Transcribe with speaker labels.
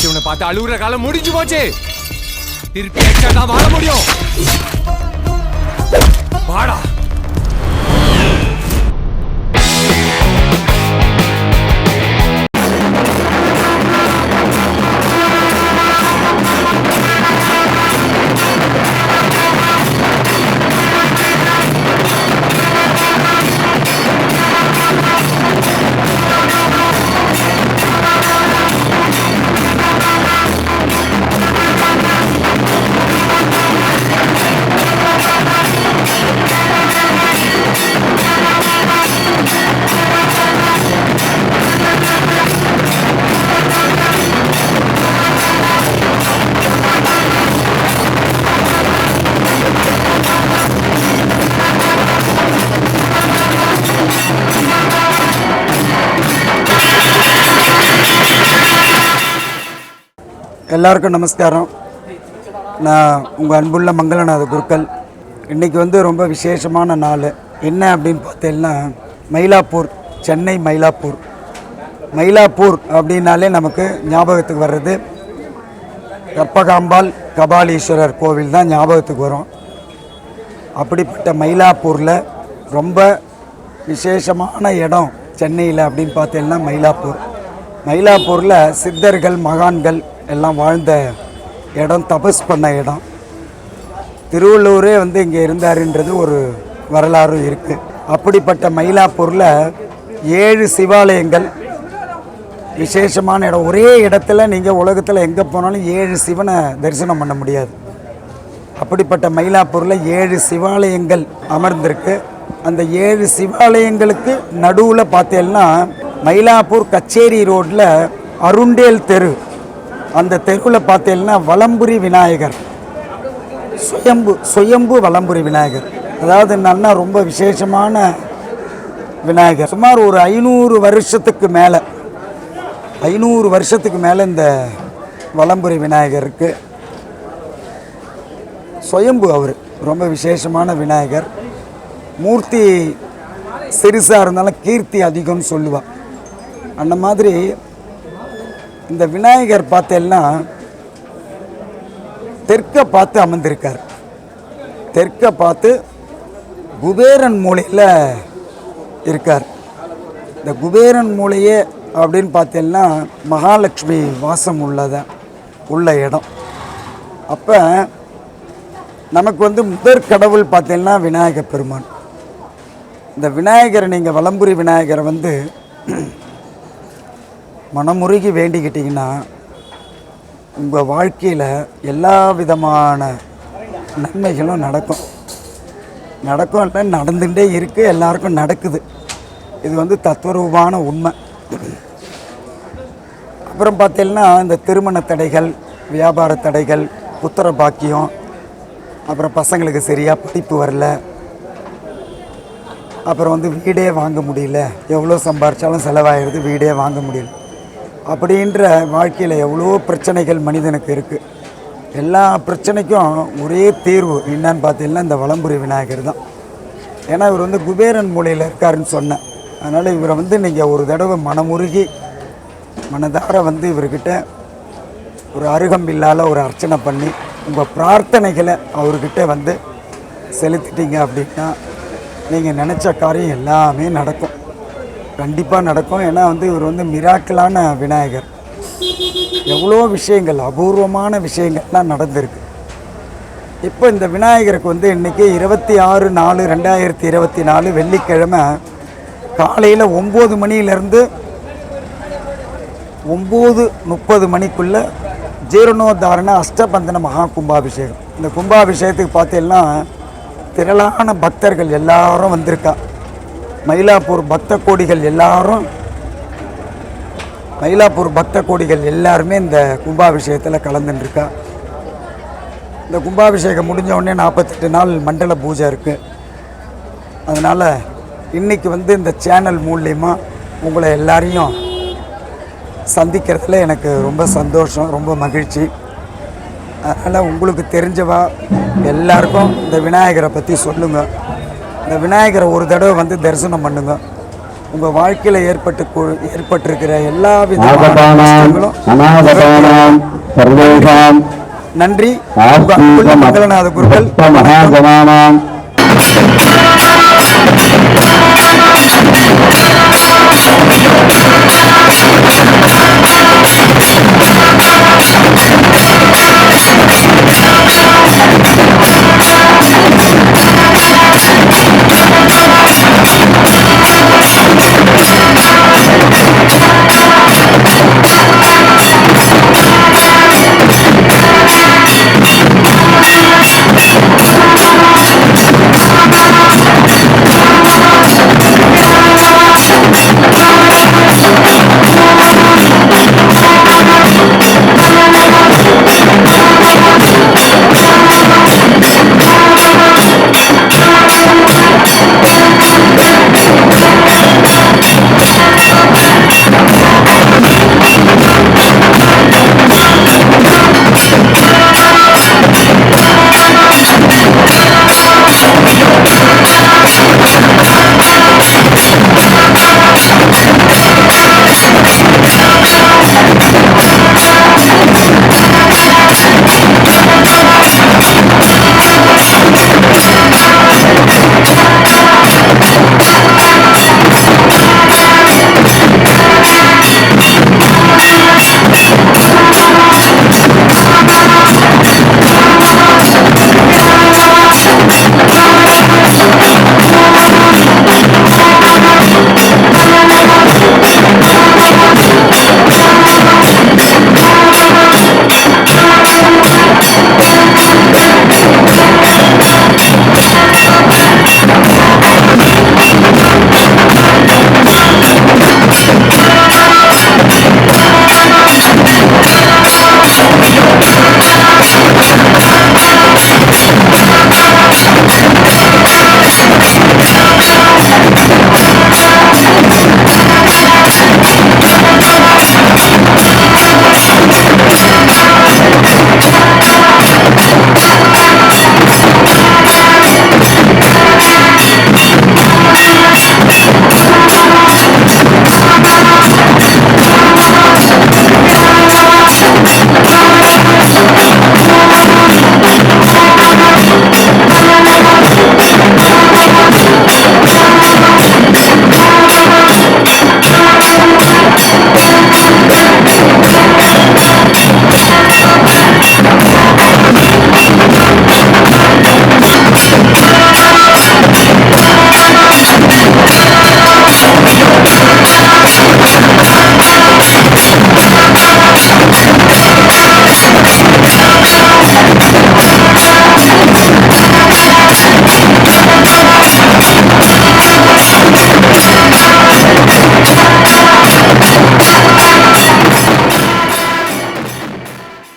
Speaker 1: பெத்தவனை பார்த்து அழுகுற காலம் முடிஞ்சு போச்சு. திருப்பி எக்ஸ்ட்ரா தான் வாழ முடியும். வாடா.
Speaker 2: எல்லாருக்கும் நமஸ்காரம். நான் உங்கள் அன்புள்ள மங்களநாத குருக்கள். இன்றைக்கி ரொம்ப விசேஷமான நாள். என்ன அப்படின்னு பார்த்தீங்கன்னா மயிலாப்பூர், சென்னை மயிலாப்பூர். மயிலாப்பூர் அப்படின்னாலே நமக்கு ஞாபகத்துக்கு வர்றது கற்பகாம்பாள் கபாலீஸ்வரர் கோவில் தான் ஞாபகத்துக்கு வரும். அப்படிப்பட்ட மயிலாப்பூரில் ரொம்ப விசேஷமான இடம் சென்னையில் அப்படின்னு பார்த்தீங்கன்னா மயிலாப்பூர். மயிலாப்பூரில் சித்தர்கள் மகான்கள் எல்லாம் வாழ்ந்த இடம், தபஸ் பண்ண இடம். திருவள்ளுவரே இங்கே இருந்தாருன்றது ஒரு வரலாறும் இருக்குது. அப்படிப்பட்ட மயிலாப்பூரில் 7 சிவாலயங்கள், விசேஷமான இடம். ஒரே இடத்துல நீங்கள் உலகத்தில் எங்கே போனாலும் 7 சிவனை தரிசனம் பண்ண முடியாது. அப்படிப்பட்ட மயிலாப்பூரில் 7 சிவாலயங்கள் அமர்ந்திருக்கு. அந்த 7 சிவாலயங்களுக்கு நடுவில் பார்த்தீங்கன்னா மயிலாப்பூர் கச்சேரி ரோட்டில் அருண்டேல் தெரு, அந்த தெருவில் பார்த்தீங்கன்னா வலம்புரி விநாயகர், சுயம்பு வலம்புரி விநாயகர். அதாவது என்னன்னா ரொம்ப விசேஷமான விநாயகர். சுமார் ஒரு 500 வருஷத்துக்கு மேலே 500 வருஷத்துக்கு மேலே இந்த வலம்புரி விநாயகருக்கு சுயம்பு. அவர் ரொம்ப விசேஷமான விநாயகர். மூர்த்தி சிறுசாக இருந்தாலும் கீர்த்தி அதிகம்னு சொல்லுவாள். அந்த மாதிரி இந்த விநாயகர் பார்த்தேன்னா தெற்க பார்த்து அமர்ந்திருக்கார். தெற்க பார்த்து குபேரன் மூலையில் இருக்கார். இந்த குபேரன் மூலையே அப்படின்னு பார்த்தேன்னா மகாலட்சுமி வாசம் உள்ள இடம். அப்போ நமக்கு முதற் கடவுள் பார்த்தீங்கன்னா விநாயகர் பெருமான். இந்த விநாயகரை நீங்கள் வலம்புரி விநாயகரை மனமுருகி வேண்டிக்கிட்டிங்கன்னா உங்கள் வாழ்க்கையில் எல்லா விதமான நன்மைகளும் நடக்கும். இல்லை, நடந்துகிட்டே இருக்குது, எல்லாருக்கும் நடக்குது. இது தத்துவரூபமான உண்மை. அப்புறம் பார்த்தீங்கன்னா இந்த திருமண தடைகள், வியாபார தடைகள், புத்திர பாக்கியம், அப்புறம் பசங்களுக்கு சரியாக படிப்பு வரல, அப்புறம் வீடே வாங்க முடியல, எவ்வளோ சம்பாரித்தாலும் செலவாகிடுது, வீடே வாங்க முடியல. அப்படின்ற வாழ்க்கையில் எவ்வளோ பிரச்சனைகள் மனிதனுக்கு இருக்குது. எல்லா பிரச்சனைக்கும் ஒரே தீர்வு என்னன்னு பார்த்தீங்கன்னா இந்த வலம்புரி விநாயகர் தான். ஏன்னா இவர் குபேரன் மூலையில் இருக்காருன்னு சொன்னேன். அதனால் இவரை நீங்கள் ஒரு தடவை மனமுருகி மனதார இவர்கிட்ட ஒரு அருகம்பில்லால் ஒரு அர்ச்சனை பண்ணி உங்கள் பிரார்த்தனைகளை அவர்கிட்ட செலுத்திட்டீங்க அப்படின்னா நீங்கள் நினச்ச காரியம் எல்லாமே நடக்கும், கண்டிப்பாக நடக்கும். ஏன்னா இவர் மிராக்கிளான விநாயகர். எவ்வளோ விஷயங்கள், அபூர்வமான விஷயங்கள்லாம் நடந்திருக்கு. இப்போ இந்த விநாயகருக்கு இன்றைக்கி 26/4/2024 வெள்ளிக்கிழமை காலையில் 9 மணியிலேருந்து 9:30 மணிக்குள்ளே ஜீரணோத்தாரண அஷ்டபந்தன மகா கும்பாபிஷேகம். இந்த கும்பாபிஷேகத்துக்கு பார்த்தீங்கன்னா திரளான பக்தர்கள் எல்லாரும் வந்திருக்கா. மயிலாப்பூர் பக்த கோடிகள் எல்லாருமே இந்த கும்பாபிஷேகத்தில் கலந்துருக்கா. இந்த கும்பாபிஷேகம் முடிஞ்ச உடனே 48 நாள் மண்டல பூஜை இருக்குது. அதனால் இன்றைக்கி இந்த சேனல் மூலிமா உங்களை எல்லாரையும் சந்திக்கிறதுல எனக்கு ரொம்ப சந்தோஷம், ரொம்ப மகிழ்ச்சி. அதனால் உங்களுக்கு தெரிஞ்சவா எல்லாருக்கும் இந்த விநாயகரை பற்றி சொல்லுங்கள். இந்த விநாயகரை ஒரு தடவை தரிசனம் பண்ணுங்க. உங்கள் வாழ்க்கையில் ஏற்பட்டிருக்கிற எல்லா
Speaker 3: ஆகதானாம்
Speaker 2: விதங்களும்
Speaker 3: அநாகதானாம் சர்வேஷாம்
Speaker 2: நன்றி. உங்கள் அன்புள்ள மங்களநாத குருக்கள்.
Speaker 3: மகாகணானாம்